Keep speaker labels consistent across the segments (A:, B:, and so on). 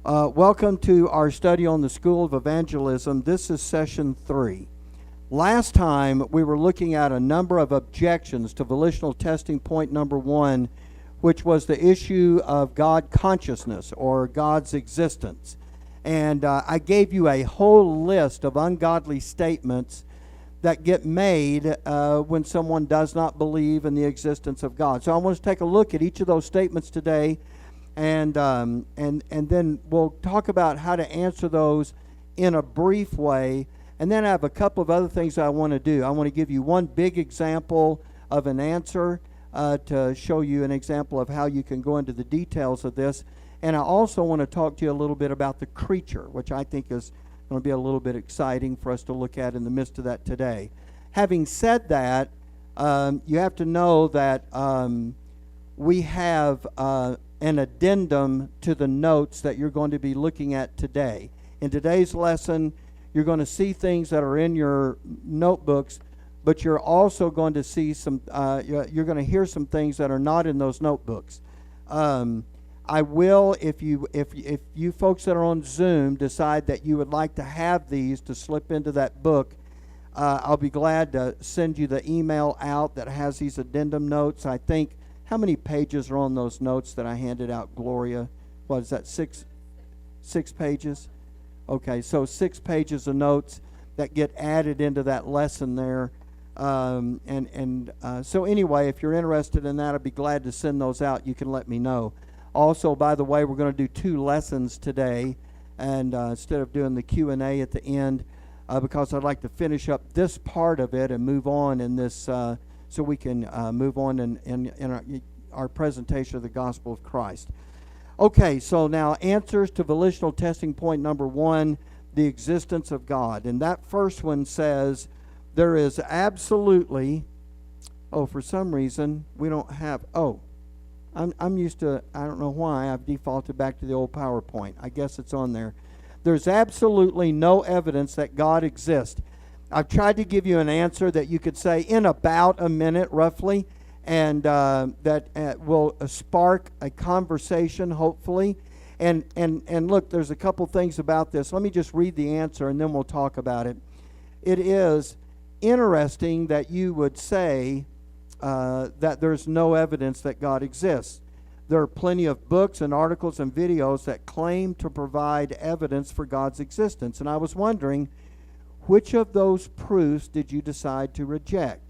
A: Welcome to our study on the School of Evangelism. This is session 3. Last time we were looking at a number of objections to volitional testing point number 1, which was the issue of God consciousness or God's existence. And I gave you a whole list of ungodly statements that get made when someone does not believe in the existence of God. So I want to take a look at each of those statements today. And then we'll talk about how to answer those in a brief way. And then I have a couple of other things I want to do. I want to give you one big example of an answer to show you an example of how you can go into the details of this. And I also want to talk to you a little bit about the creature, which I think is going to be a little bit exciting for us to look at in the midst of that today. Having said that, you have to know that we have an addendum to the notes that you're going to be looking at today. In today's lesson, you're going to see things that are in your notebooks, but you're also going to see some, you're going to hear some things that are not in those notebooks. I will, if you folks that are on Zoom decide that you would like to have these to slip into that book, I'll be glad to send you the email out that has these addendum notes. I think, how many pages are on those notes that I handed out, Gloria? What is that, six pages? Okay, so 6 pages of notes that get added into that lesson there. So anyway, if you're interested in that, I'd be glad to send those out. You can let me know. Also, by the way, we're going to do 2 lessons today, and instead of doing the Q&A at the end, because I'd like to finish up this part of it and move on in this so we can move on in our presentation of the gospel of Christ. Okay, so now answers to volitional testing point number 1, the existence of God. And that first one says there is absolutely, for some reason we don't have, I'm used to, I don't know why, I've defaulted back to the old PowerPoint. I guess it's on there. There's absolutely no evidence that God exists. I've tried to give you an answer that you could say in about a minute, roughly, and that will spark a conversation, hopefully. And look, there's a couple things about this. Let me just read the answer, and then we'll talk about it. It is interesting that you would say that there's no evidence that God exists. There are plenty of books and articles and videos that claim to provide evidence for God's existence. And I was wondering, which of those proofs did you decide to reject?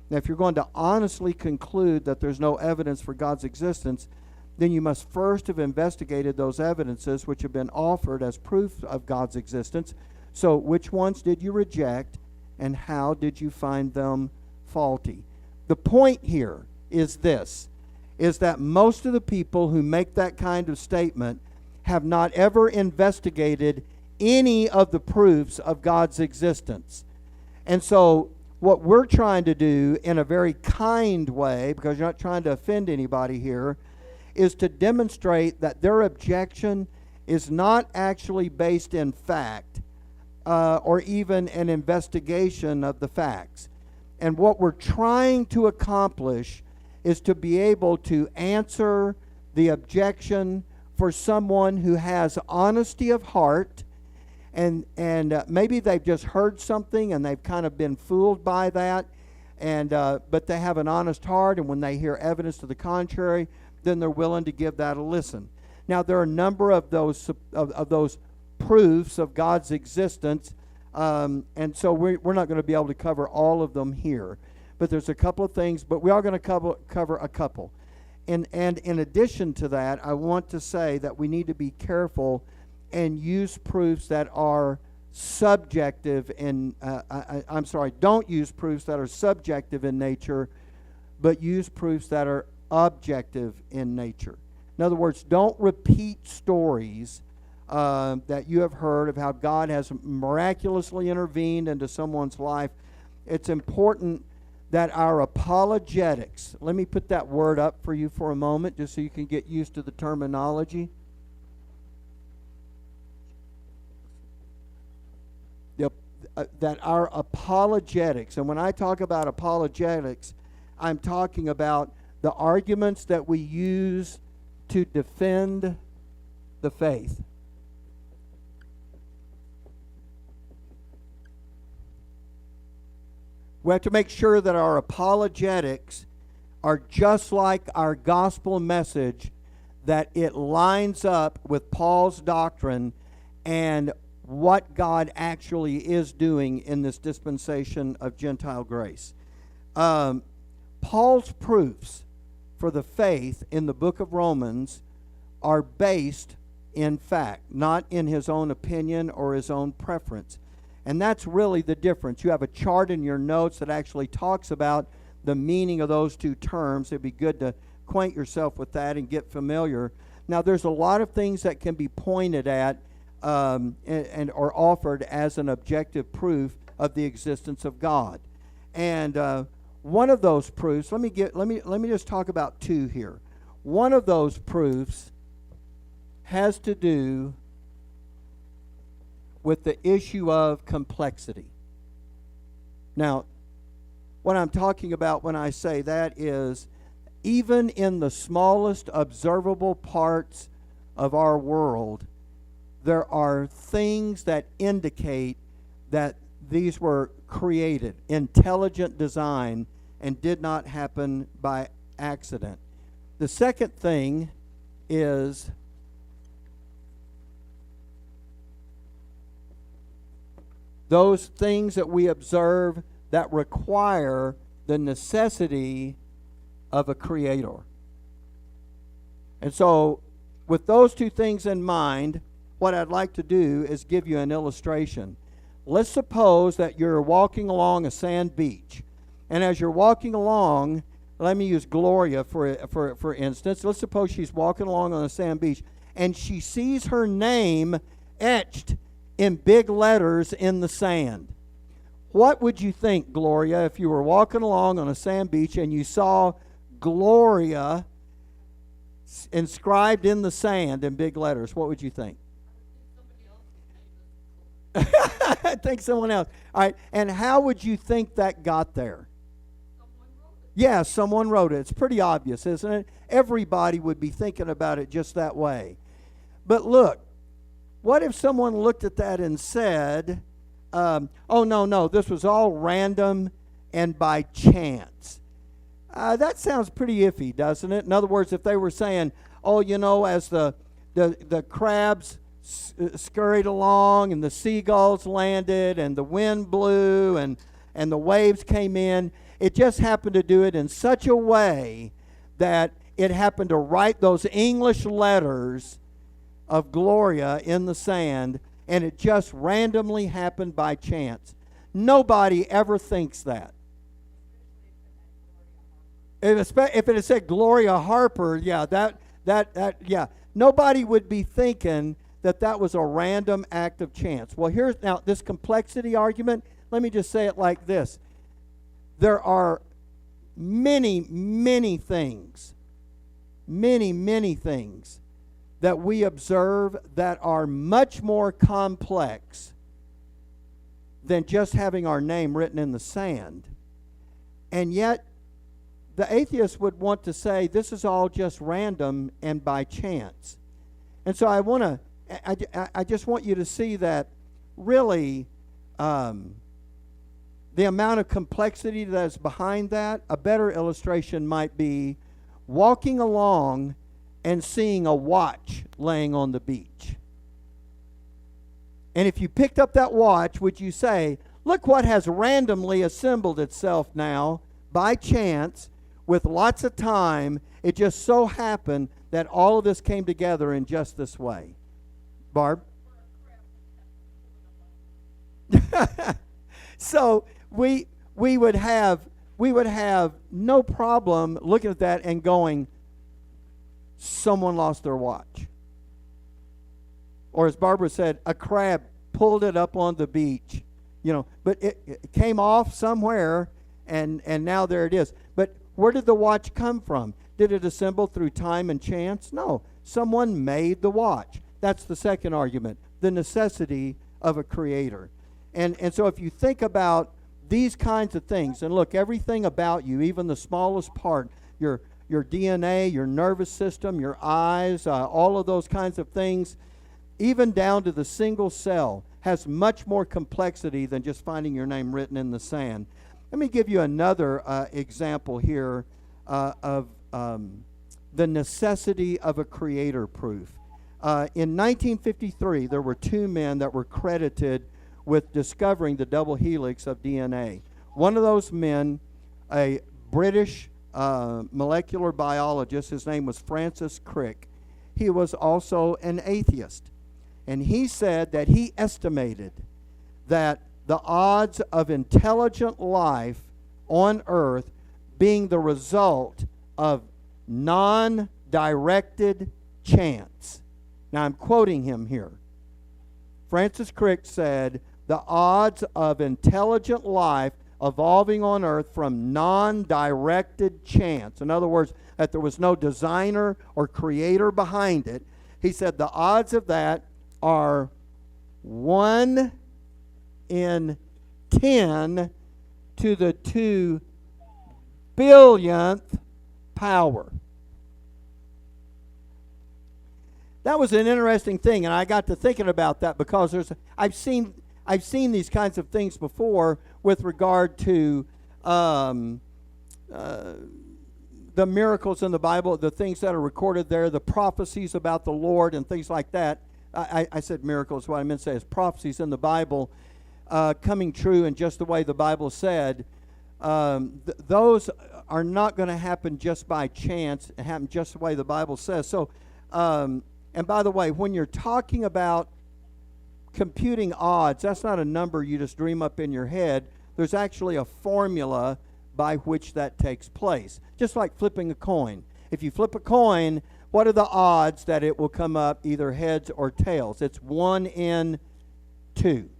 A: Now, if you're going to honestly conclude that there's no evidence for God's existence, then you must first have investigated those evidences which have been offered as proof of God's existence. So which ones did you reject, and how did you find them faulty? The point here is this, is that most of the people who make that kind of statement have not ever investigated any of the proofs of God's existence. And so what we're trying to do in a very kind way, because you're not trying to offend anybody here, is to demonstrate that their objection is not actually based in fact or even an investigation of the facts. And what we're trying to accomplish is to be able to answer the objection for someone who has honesty of heart, and maybe they've just heard something and they've kind of been fooled by that, and but they have an honest heart, and when they hear evidence to the contrary, then they're willing to give that a listen. Now, there are a number of those proofs of God's existence, and so we're not going to be able to cover all of them here. But there's a couple of things, but we are going to cover a couple. And in addition to that, I want to say that we need to be careful and use proofs that are subjective in, don't use proofs that are subjective in nature, but use proofs that are objective in nature. In other words, don't repeat stories that you have heard of how God has miraculously intervened into someone's life. It's important that our apologetics, let me put that word up for you for a moment just so you can get used to the terminology. That our apologetics, and when I talk about apologetics, I'm talking about the arguments that we use to defend the faith. We have to make sure that our apologetics are just like our gospel message, that it lines up with Paul's doctrine and what God actually is doing in this dispensation of Gentile grace. Paul's proofs for the faith in the book of Romans are based in fact, not in his own opinion or his own preference. And that's really the difference. You have a chart in your notes that actually talks about the meaning of those two terms. It'd be good to acquaint yourself with that and get familiar. Now, there's a lot of things that can be pointed at and or offered as an objective proof of the existence of God. And one of those proofs, let me just talk about two here. One of those proofs has to do with the issue of complexity. Now, what I'm talking about when I say that is, even in the smallest observable parts of our world, there are things that indicate that these were created, intelligent design, and did not happen by accident. The second thing is those things that we observe that require the necessity of a creator. And so, with those two things in mind, what I'd like to do is give you an illustration. Let's suppose that you're walking along a sand beach. And as you're walking along, let me use Gloria for instance. Let's suppose she's walking along on a sand beach, and she sees her name etched in big letters in the sand. What would you think, Gloria, if you were walking along on a sand beach and you saw Gloria inscribed in the sand in big letters? What would you think? I think someone else. All right, and how would you think that got there?
B: Someone wrote it.
A: Yeah, someone wrote it. It's pretty obvious, isn't it? Everybody would be thinking about it just that way. But look, what if someone looked at that and said, oh, no, this was all random and by chance? That sounds pretty iffy, doesn't it? In other words, if they were saying, oh, as the crabs scurried along and the seagulls landed and the wind blew and the waves came in, it just happened to do it in such a way that it happened to write those English letters of Gloria in the sand, and it just randomly happened by chance. Nobody ever thinks that. If it had said Gloria Harper, yeah, nobody would be thinking that was a random act of chance. Well, here's now this complexity argument. Let me just say it like this. There are many things that we observe that are much more complex than just having our name written in the sand. And yet, the atheist would want to say this is all just random and by chance. And so I just want you to see that really the amount of complexity that is behind that. A better illustration might be walking along and seeing a watch laying on the beach. And if you picked up that watch, would you say, look what has randomly assembled itself now by chance with lots of time? It just so happened that all of this came together in just this way. Barb? So we would have no problem looking at that and going, someone lost their watch. Or as Barbara said, a crab pulled it up on the beach. But it came off somewhere, and now there it is. But where did the watch come from? Did it assemble through time and chance? No. Someone made the watch. That's the second argument, the necessity of a creator. And so if you think about these kinds of things, and look, everything about you, even the smallest part, your DNA, your nervous system, your eyes, all of those kinds of things, even down to the single cell, has much more complexity than just finding your name written in the sand. Let me give you another example here of the necessity of a creator proof. In 1953, there were two men that were credited with discovering the double helix of DNA. One of those men, a British molecular biologist, his name was Francis Crick. He was also an atheist. And he said that he estimated that the odds of intelligent life on Earth being the result of non-directed chance. Now I'm quoting him here. Francis Crick said the odds of intelligent life evolving on Earth from non-directed chance, in other words, that there was no designer or creator behind it, he said the odds of that are 1 in 10 to the 2 billionth power. That was an interesting thing, and I got to thinking about that because I've seen these kinds of things before with regard to the miracles in the Bible, the things that are recorded there, the prophecies about the Lord and things like that. I said miracles. What I meant to say is prophecies in the Bible coming true in just the way the Bible said. Those are not going to happen just by chance. It happen just the way the Bible says. So, and by the way, when you're talking about computing odds, that's not a number you just dream up in your head. There's actually a formula by which that takes place. Just like flipping a coin. If you flip a coin, what are the odds that it will come up either heads or tails? It's 1 in 2.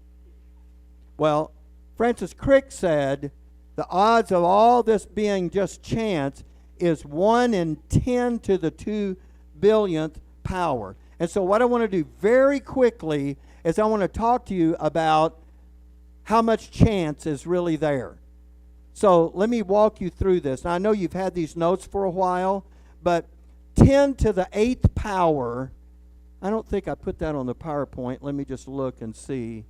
A: Well, Francis Crick said the odds of all this being just chance is 1 in 10 to the 2 billionth power. And so what I want to do very quickly is I want to talk to you about how much chance is really there. So let me walk you through this. Now, I know you've had these notes for a while, but 10 to the 8th power, I don't think I put that on the PowerPoint. Let me just look and see.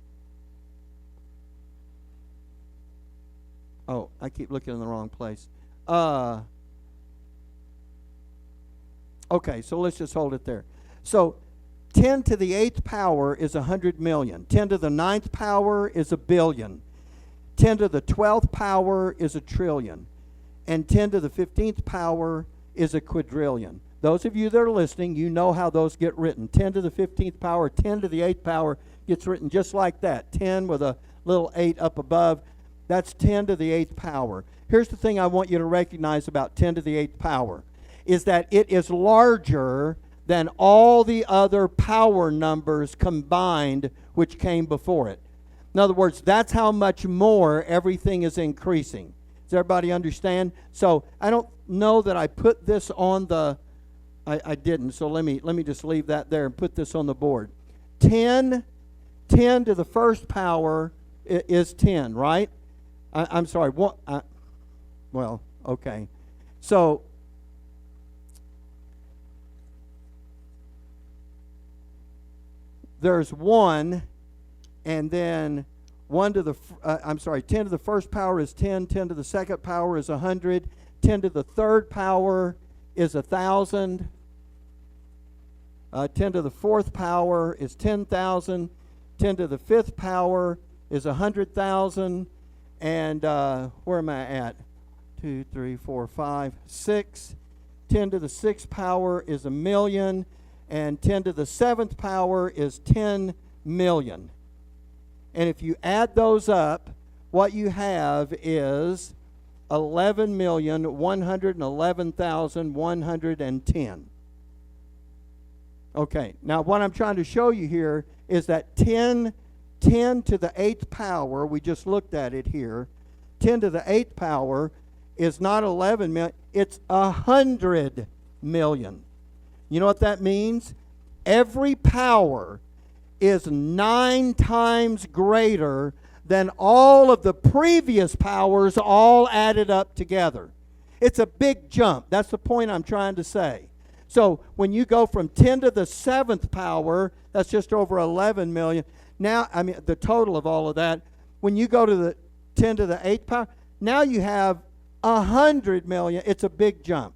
A: Oh, I keep looking in the wrong place. Okay, so let's just hold it there. So 10 to the 8th power is 100 million. 10 to the 9th power is a billion. 10 to the 12th power is a trillion. And 10 to the 15th power is a quadrillion. Those of you that are listening, you know how those get written. 10 to the 15th power, 10 to the 8th power gets written just like that. 10 with a little 8 up above. That's 10 to the 8th power. Here's the thing I want you to recognize about 10 to the 8th power, is that it is larger than all the other power numbers combined which came before it. In other words, that's how much more everything is increasing. Does everybody understand? So I don't know that I put this on the, I didn't, so let me just leave that there and put this on the board. 10 to the first power is 10, right? I'm sorry, well, okay. So there's 1, and then 10 to the first power is 10, 10 to the second power is 100, 10 to the third power is 1,000, 10 to the fourth power is 10,000, 10 to the fifth power is 100,000, and where am I at? 2, 3, 4, 5, 6. 10 to the sixth power is 1,000,000, and 10 to the seventh power is 10 million. And if you add those up, what you have is 11,111,110. Okay, now what I'm trying to show you here is that 10 to the 8th power, we just looked at it here, 10 to the 8th power is not 11 million, it's 100 million. You know what that means? Every power is 9 times greater than all of the previous powers all added up together. It's a big jump. That's the point I'm trying to say. So when you go from 10 to the 7th power, that's just over 11 million. Now, I mean, the total of all of that, when you go to the 10 to the 8th power, Now you have 100 million. It's a big jump.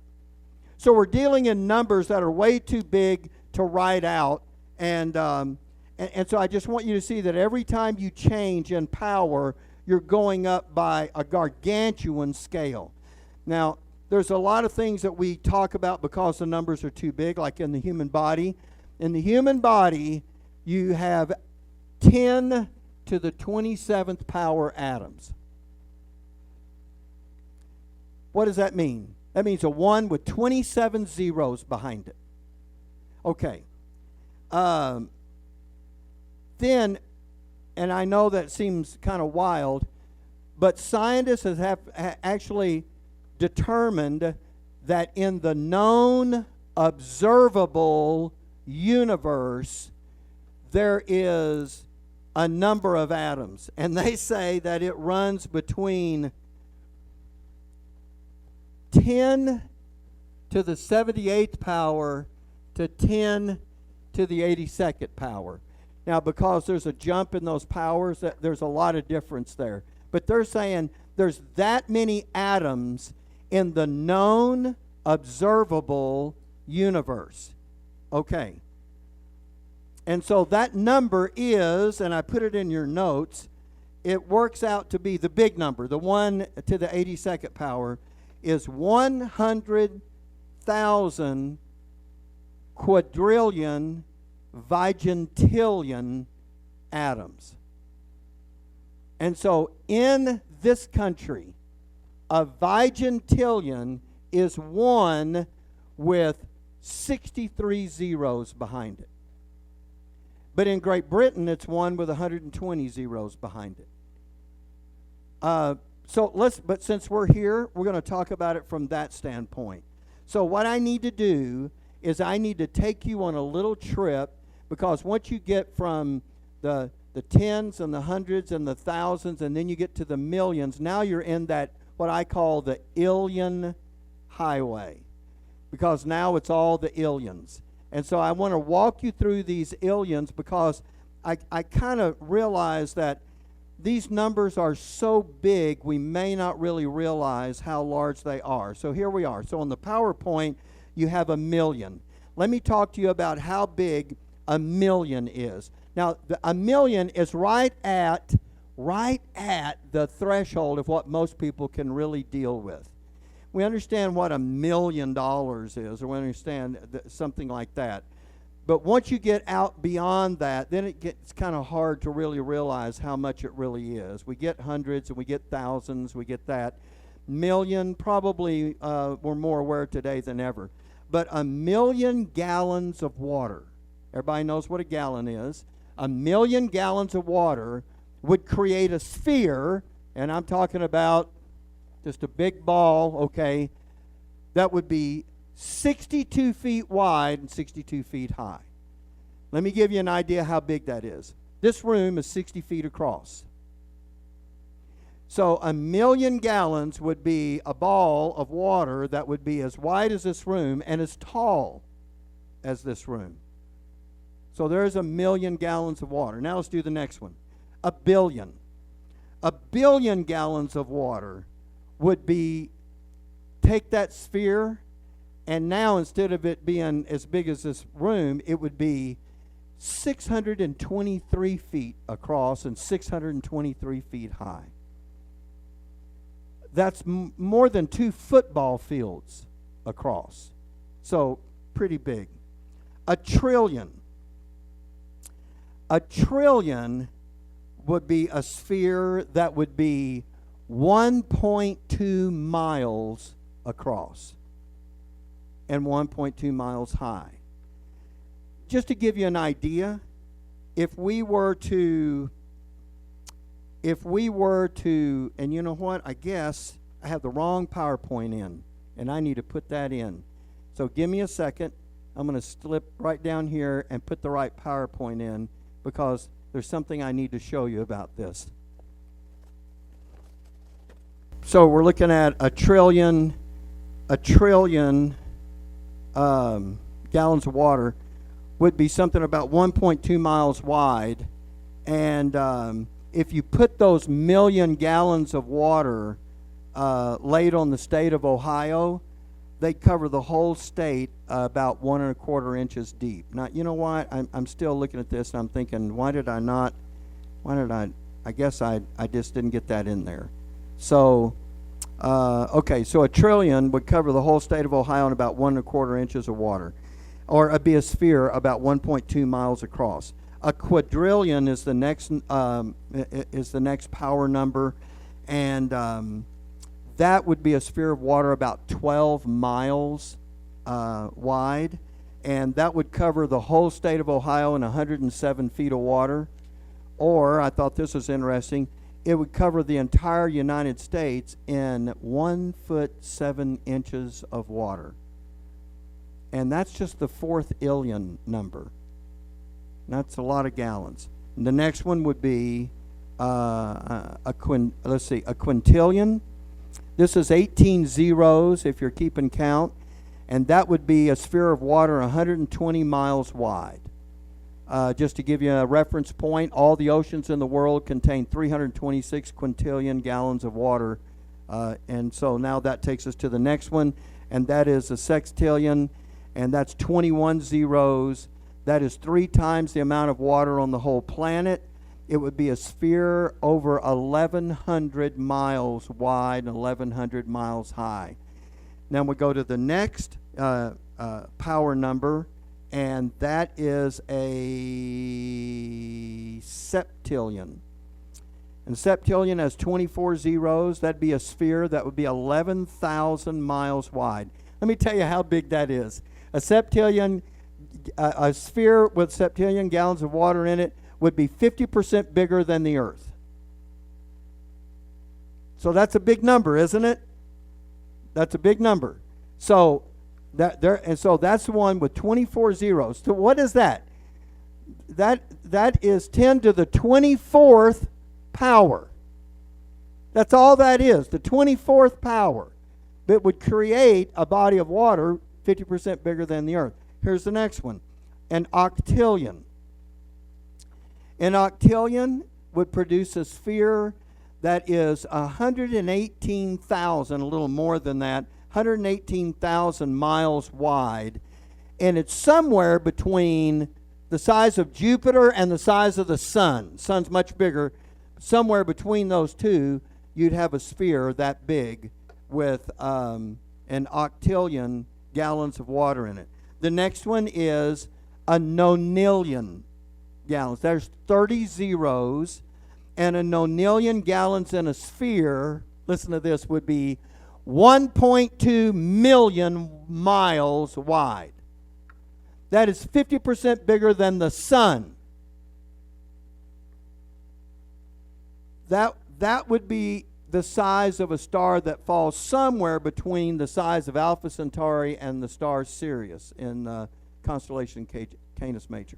A: So we're dealing in numbers that are way too big to write out. And so I just want you to see that every time you change in power, you're going up by a gargantuan scale. Now, there's a lot of things that we talk about because the numbers are too big, like in the human body. In the human body, you have 10 to the 27th power atoms. What does that mean? That means a 1 with 27 zeros behind it. Okay. Then, and I know that seems kind of wild, but scientists have actually determined that in the known observable universe, there is a number of atoms. And they say that it runs between 10 to the 78th power to 10 to the 82nd power. Now, because there's a jump in those powers, there's a lot of difference there. But they're saying there's that many atoms in the known observable universe. Okay. And so that number is, and I put it in your notes, it works out to be the big number, the 1 to the 82nd power, is 100,000 quadrillion vigintillion atoms. And so in this country, a vigintillion is 1 with 63 zeros behind it. But in Great Britain, it's 1 with 120 zeros behind it. But since we're here, we're going to talk about it from that standpoint. So what I need to do is I need to take you on a little trip, because once you get from the tens and the hundreds and the thousands, and then you get to the millions, now you're in that, what I call the Illion highway, because now it's all the Illions. And so I want to walk you through these Illions, because I kind of realize that these numbers are so big, we may not really realize how large they are. So here we are. So on the PowerPoint, you have a million. Let me talk to you about how big a million is. Now, a million is right at the threshold of what most people can really deal with. We understand what $1 million is, or we understand something like that. But once you get out beyond that, then it gets kind of hard to really realize how much it really is. We get hundreds and we get thousands, we get that. Million, probably we're more aware today than ever. But 1 million gallons of water, everybody knows what a gallon is. 1 million gallons of water would create a sphere, and I'm talking about just a big ball, okay, that would be 62 feet wide and 62 feet high. Let me give you an idea how big that is. This room is 60 feet across. So 1 million gallons would be a ball of water that would be as wide as this room and as tall as this room. So there's 1 million gallons of water. Now let's do the next one. 1 billion. 1 billion gallons of water would be, take that sphere, and now instead of it being as big as this room, it would be 623 feet across and 623 feet high. That's more than 2 football fields across. So pretty big. 1 trillion. 1 trillion would be a sphere that would be 1.2 miles across and 1.2 miles high. Just to give you an idea, if we were to, and you know what, I guess I have the wrong PowerPoint in, and I need to put that in. So give me a second. I'm going to slip right down here and put the right PowerPoint in, because there's something I need to show you about this. So we're looking at 1 trillion gallons of water would be something about 1.2 miles wide. And if you put those million gallons of water laid on the state of Ohio, they cover the whole state about 1¼ inches deep. Now, you know what? I'm still looking at this and I'm thinking, I guess I just didn't get that in there. So, okay, so a trillion would cover the whole state of Ohio in about 1¼ inches of water, or it'd be a sphere about 1.2 miles across. A quadrillion is the next power number, and that would be a sphere of water about 12 miles wide, and that would cover the whole state of Ohio in 107 feet of water. Or, I thought this was interesting, it would cover the entire United States in 1 foot 7 inches of water. And that's just the 4th illion number. That's a lot of gallons. And the next one would be a quintillion. This is 18 zeros if you're keeping count, and that would be a sphere of water 120 miles wide. Just to give you a reference point, all the oceans in the world contain 326 quintillion gallons of water. And so now that takes us to the next one, and that is a sextillion, and that's 21 zeros. That is 3 times the amount of water on the whole planet. It would be a sphere over 1,100 miles wide and 1,100 miles high. Now we go to the next power number, and that is a septillion. And septillion has 24 zeros. That'd be a sphere that would be 11,000 miles wide. Let me tell you how big that is. A septillion, a sphere with septillion gallons of water in it would be 50% bigger than the Earth. So that's a big number, isn't it? That's a big number. So that's the one with 24 zeros. So what is that? That is 10 to the 24th power. That's all that is, the 24th power. That would create a body of water 50% bigger than the Earth. Here's the next one, an octillion. An octillion would produce a sphere that is 118,000, a little more than that, 118,000 miles wide, and it's somewhere between the size of Jupiter and the size of the sun. Sun's much bigger. Somewhere between those two, you'd have a sphere that big with an octillion gallons of water in it. The next one is a nonillion gallons. There's 30 zeros, and a nonillion gallons in a sphere, listen to this, would be 1.2 million miles wide. That is 50% bigger than the sun. That would be the size of a star that falls somewhere between the size of Alpha Centauri and the star Sirius in the constellation Canis Major.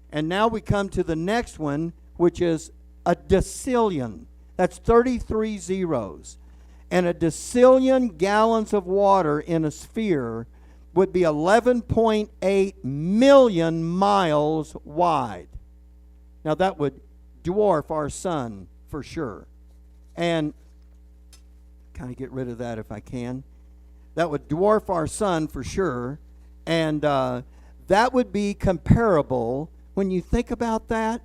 A: And now we come to the next one, which is a decillion. That's 33 zeros. And a decillion gallons of water in a sphere would be 11.8 million miles wide. Now that would dwarf our sun for sure. And kind of get rid of that if I can. That would dwarf our sun for sure. And that would be comparable, when you think about that,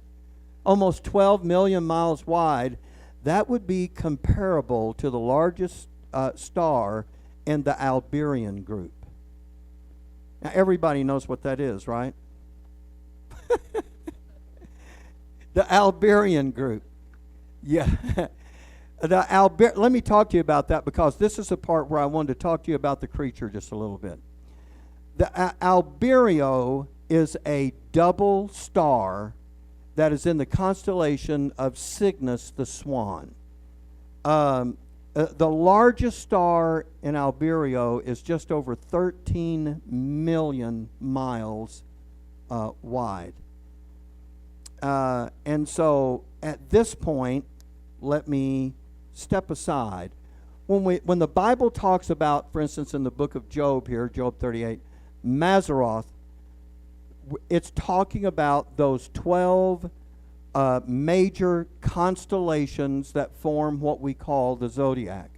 A: almost 12 million miles wide, that would be comparable to the largest star in the Albireo group. Now, everybody knows what that is, right? The Albireo group. Yeah. Let me talk to you about that, because this is the part where I wanted to talk to you about the creature just a little bit. The Albireo is a double star that is in the constellation of Cygnus the Swan. The largest star in Albireo is just over 13 million miles wide. And so at this point, let me step aside. When the Bible talks about, for instance, in the book of Job here, Job 38, Mazzaroth, it's talking about those 12 major constellations that form what we call the Zodiac.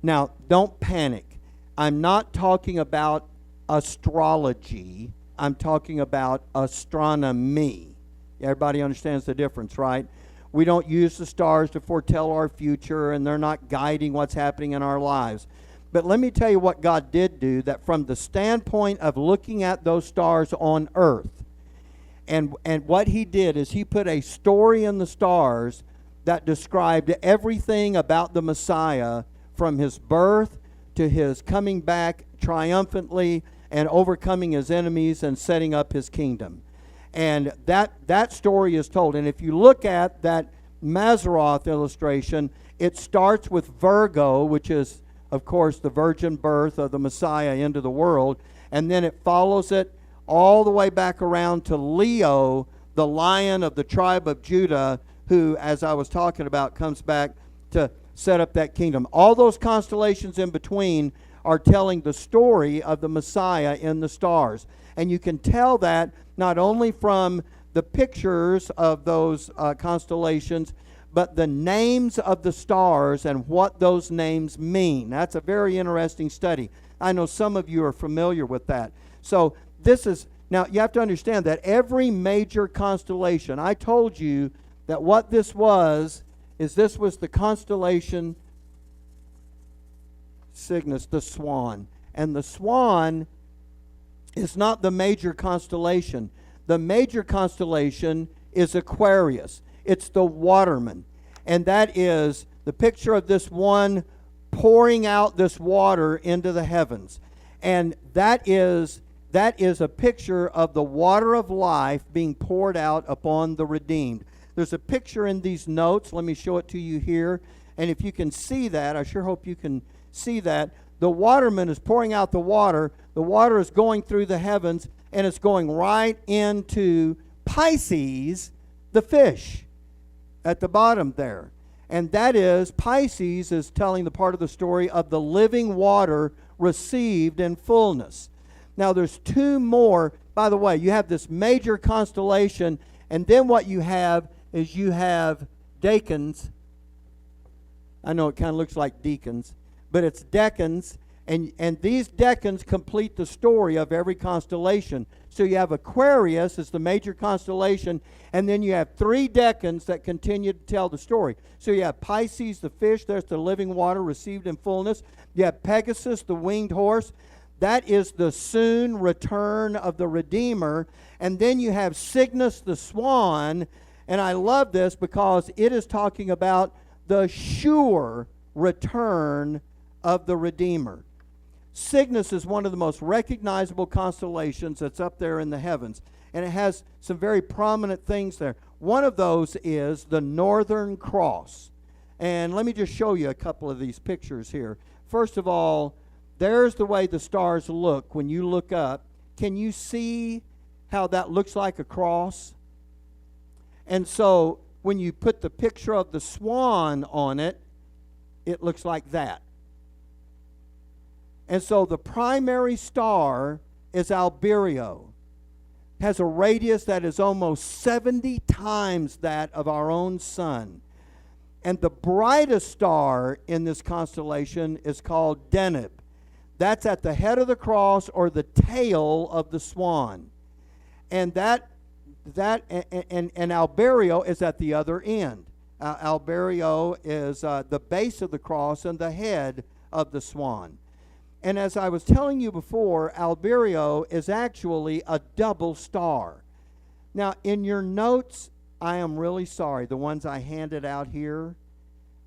A: Now, don't panic. I'm not talking about astrology. I'm talking about astronomy. Everybody understands the difference, right? We don't use the stars to foretell our future, and they're not guiding what's happening in our lives. But let me tell you what God did do, that from the standpoint of looking at those stars on earth, and what he did is he put a story in the stars that described everything about the Messiah, from his birth to his coming back triumphantly and overcoming his enemies and setting up his kingdom. And that story is told. And if you look at that Mazzaroth illustration, it starts with Virgo, which is, of course, the virgin birth of the Messiah into the world. And then it follows it all the way back around to Leo, the lion of the tribe of Judah, who, as I was talking about, comes back to set up that kingdom. All those constellations in between are telling the story of the Messiah in the stars. And you can tell that not only from the pictures of those constellations, but the names of the stars and what those names mean. That's a very interesting study. I know some of you are familiar with that. So this is, now you have to understand that every major constellation, I told you that what this was, is this was the constellation Cygnus the Swan. And the Swan is not the major constellation. The major constellation is Aquarius. It's the waterman. And that is the picture of this one pouring out this water into the heavens. And that is a picture of the water of life being poured out upon the redeemed. There's a picture in these notes. Let me show it to you here. And if you can see that, I sure hope you can see that. The waterman is pouring out the water. The water is going through the heavens, and it's going right into Pisces, the fish, at the bottom there. And that is, Pisces is telling the part of the story of the living water received in fullness. Now, there's two more. By the way, you have this major constellation, and then what you have is you have decans. I know it kind of looks like deacons, but it's decans, and these decans complete the story of every constellation. So you have Aquarius as the major constellation, and then you have three decans that continue to tell the story. So you have Pisces, the fish, there's the living water received in fullness. You have Pegasus, the winged horse. That is the soon return of the Redeemer. And then you have Cygnus the Swan, and I love this because it is talking about the sure return of the Redeemer. Cygnus is one of the most recognizable constellations that's up there in the heavens, and it has some very prominent things there. One of those is the Northern Cross. And let me just show you a couple of these pictures here. First of all, there's the way the stars look when you look up. Can you see how that looks like a cross? And so when you put the picture of the swan on it, it looks like that. And so the primary star is Albireo. It has a radius that is almost 70 times that of our own sun. And the brightest star in this constellation is called Deneb. That's at the head of the cross or the tail of the swan. And Albireo is at the other end. Albireo is the base of the cross and the head of the swan. And as I was telling you before, Albireo is actually a double star. Now, in your notes, I am really sorry, the ones I handed out here,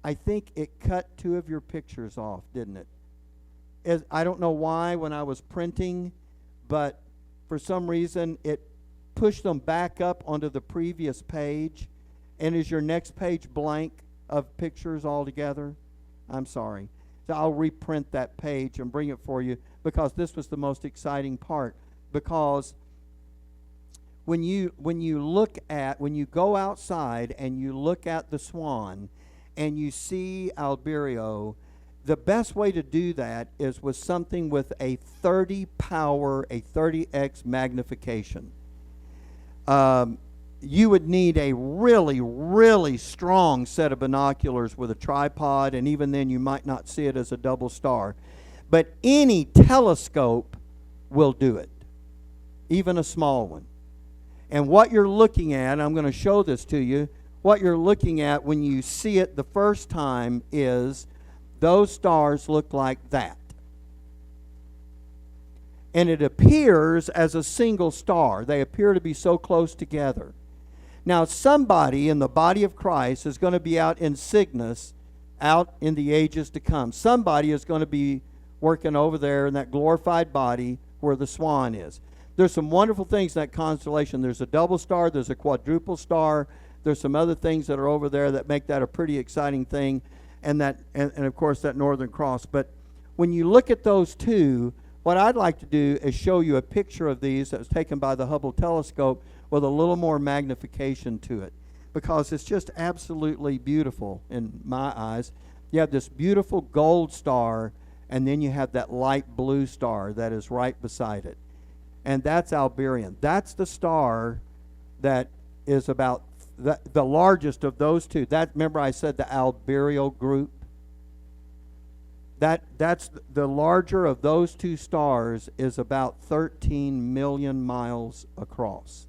A: I think it cut two of your pictures off, didn't it? I don't know why when I was printing, but for some reason it pushed them back up onto the previous page. And is your next page blank of pictures altogether? I'm sorry. So I'll reprint that page and bring it for you, because this was the most exciting part. Because when you go outside and you look at the swan and you see Albireo, the best way to do that is with something with a 30 power, a 30x magnification. you would need a really, really strong set of binoculars with a tripod, and even then you might not see it as a double star. But any telescope will do it, even a small one. And what you're looking at, I'm going to show this to you, what you're looking at when you see it the first time is those stars look like that. And it appears as a single star. They appear to be so close together. Now, somebody in the body of Christ is going to be out in Cygnus, out in the ages to come. Somebody is going to be working over there in that glorified body where the swan is. There's some wonderful things in that constellation. There's a double star. There's a quadruple star. There's some other things that are over there that make that a pretty exciting thing. And of course, that Northern Cross. But when you look at those two, what I'd like to do is show you a picture of these that was taken by the Hubble telescope with a little more magnification to it, because it's just absolutely beautiful in my eyes. You have this beautiful gold star, and then you have that light blue star that is right beside it. And that's Albireo. That's the star that is about the largest of those two. Remember I said the Albireo group? That's the larger of those two stars is about 13 million miles across.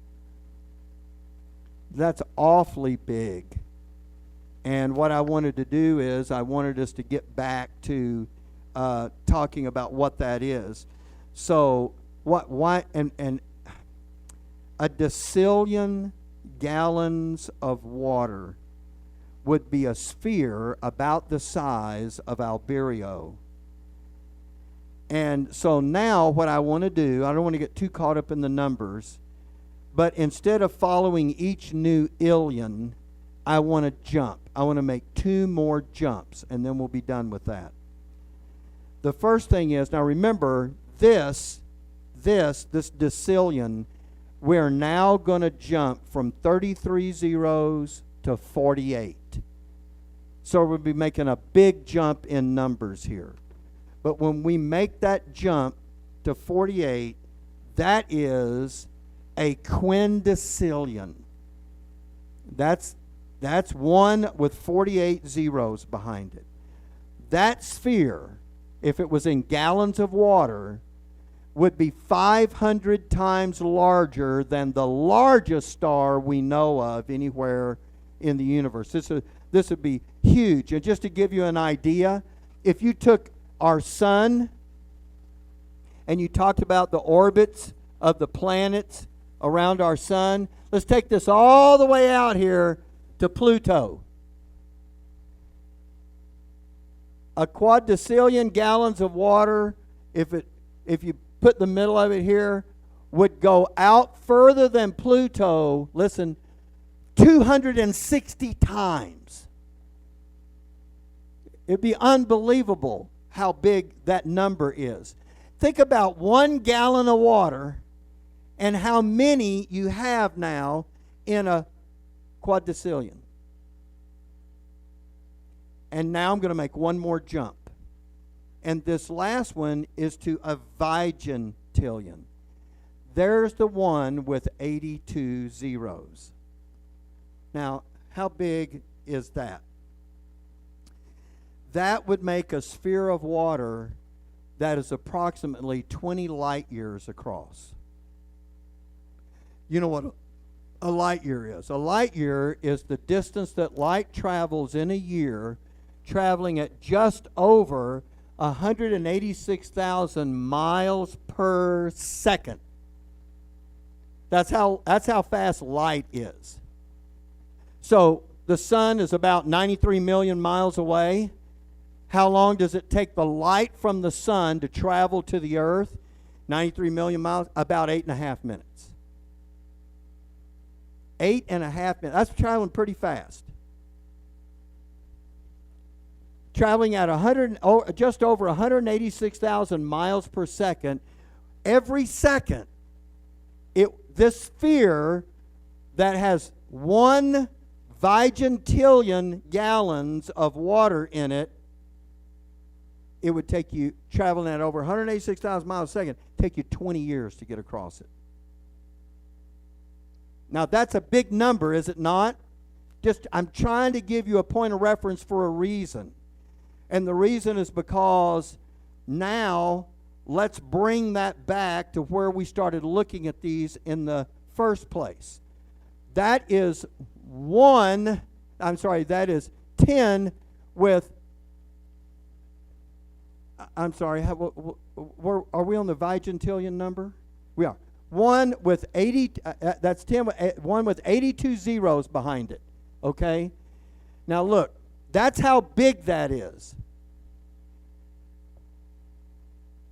A: That's awfully big. And what I wanted to do is I wanted us to get back to talking about what that is. So why and a decillion gallons of water would be a sphere about the size of Albireo. And so now what I want to do, I don't want to get too caught up in the numbers, but instead of following each new illion, I want to jump. I want to make 2 more jumps, and then we'll be done with that. The first thing is, now remember, this decillion, we're now going to jump from 33 zeros to 48. So we'll be making a big jump in numbers here. But when we make that jump to 48, that is a quindecillion. That's one with 48 zeros behind it. That sphere, if it was in gallons of water, would be 500 times larger than the largest star we know of anywhere in the universe. This would be huge. And just to give you an idea, if you took our sun and you talked about the orbits of the planets around our sun, let's take this all the way out here to Pluto. A quadrillion gallons of water, if you put the middle of it here, would go out further than Pluto, listen, 260 times. It'd be unbelievable how big that number is. Think about 1 gallon of water and how many you have now in a quadrillion. And now I'm going to make one more jump. And this last one is to a vigintillion. There's the one with 82 zeros. Now, how big is that? That would make a sphere of water that is approximately 20 light years across. You know what a light year is? A light year is the distance that light travels in a year, traveling at just over 186,000 miles per second. That's how fast light is. So the sun is about 93 million miles away. How long does it take the light from the sun to travel to the earth? 93 million miles, about 8.5 minutes. 8.5 minutes. That's traveling pretty fast. Traveling at just over 186,000 miles per second. Every second, this sphere that has 1 vigintillion gallons of water in it, it would take you, traveling at over 186,000 miles a second, take you 20 years to get across it. Now, that's a big number, is it not? Just, I'm trying to give you a point of reference for a reason. And the reason is because now let's bring that back to where we started looking at these in the first place. That is 10 with, are we on the Vigentillion number? We are. 1 with 80, that's 10, 1 with 82 zeros behind it, okay? Now look, that's how big that is.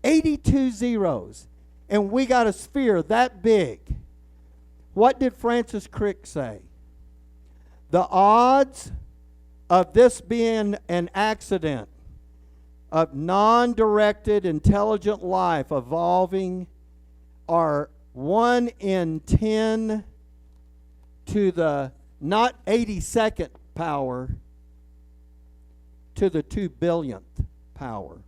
A: 82 zeros, and we got a sphere that big. What did Francis Crick say? The odds of this being an accident, of non-directed intelligent life evolving, are 1 in 10 to the not 82nd power to the 2 billionth power.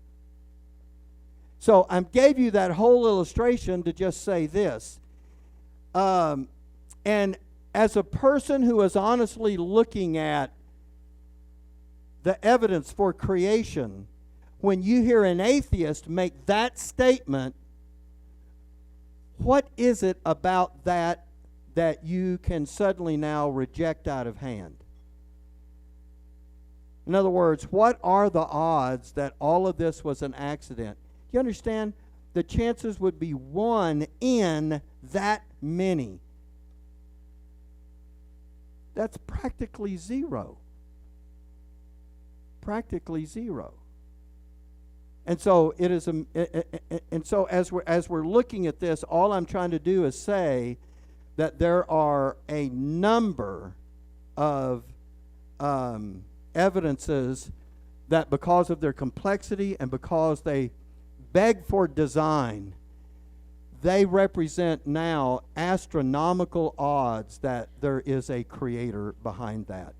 A: So I gave you that whole illustration to just say this. And as a person who is honestly looking at the evidence for creation, when you hear an atheist make that statement, what is it about that you can suddenly now reject out of hand? In other words, what are the odds that all of this was an accident? You understand? The chances would be 1 in that many. That's practically zero. Practically zero. And so it is and so as we're looking at this, all I'm trying to do is say that there are a number of evidences that because of their complexity and because they beg for design, they represent now astronomical odds that there is a creator behind that.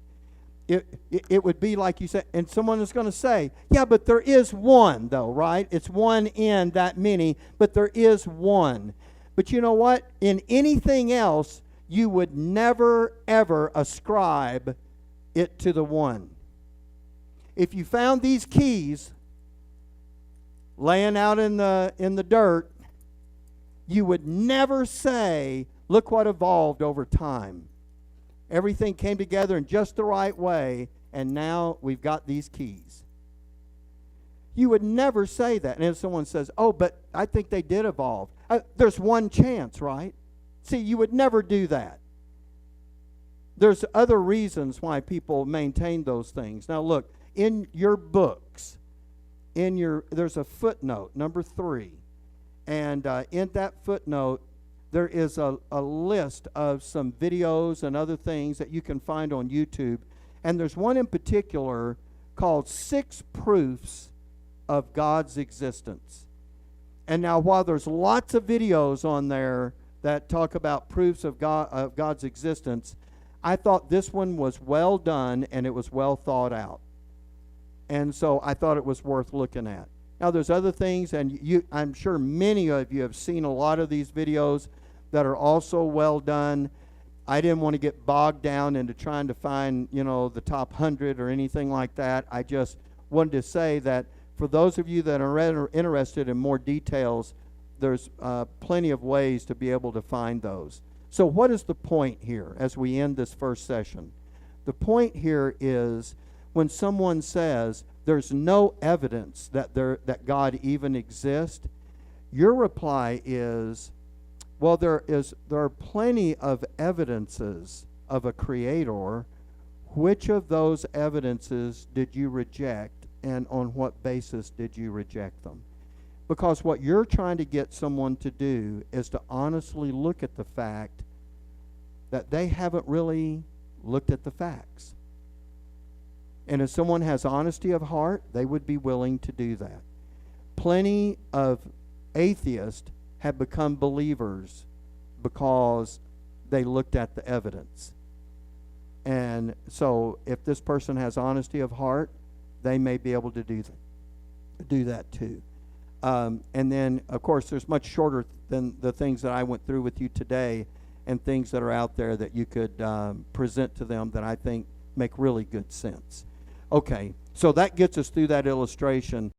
A: It would be like you said, and someone is going to say, yeah, but there is one though, right? It's 1 in that many, but there is one. But you know what? In anything else, you would never, ever ascribe it to the one. If you found these keys laying out in the dirt, you would never say, look what evolved over time. Everything came together in just the right way, and now we've got these keys. You would never say that. And if someone says, oh, but I think they did evolve. There's one chance, right? See, you would never do that. There's other reasons why people maintain those things. Now look, in your books, there's a footnote, number 3. And in that footnote, there is a list of some videos and other things that you can find on YouTube. And there's one in particular called 6 Proofs of God's Existence. And now while there's lots of videos on there that talk about proofs of God's existence, I thought this one was well done and it was well thought out. And so I thought it was worth looking at. Now there's other things, and I'm sure many of you have seen a lot of these videos that are also well done. I didn't want to get bogged down into trying to find, the top 100 or anything like that. I just wanted to say that for those of you that are interested in more details, there's plenty of ways to be able to find those. So what is the point here as we end this first session? The point here is when someone says there's no evidence that God even exists, your reply is, well, there are plenty of evidences of a creator. Which of those evidences did you reject, and on what basis did you reject them? Because what you're trying to get someone to do is to honestly look at the fact that they haven't really looked at the facts. And if someone has honesty of heart, they would be willing to do that. Plenty of atheists have become believers because they looked at the evidence. And so if this person has honesty of heart, they may be able to do that too. And then, of course, there's much shorter than the things that I went through with you today. and things that are out there that you could present to them that I think make really good sense. Okay, so that gets us through that illustration.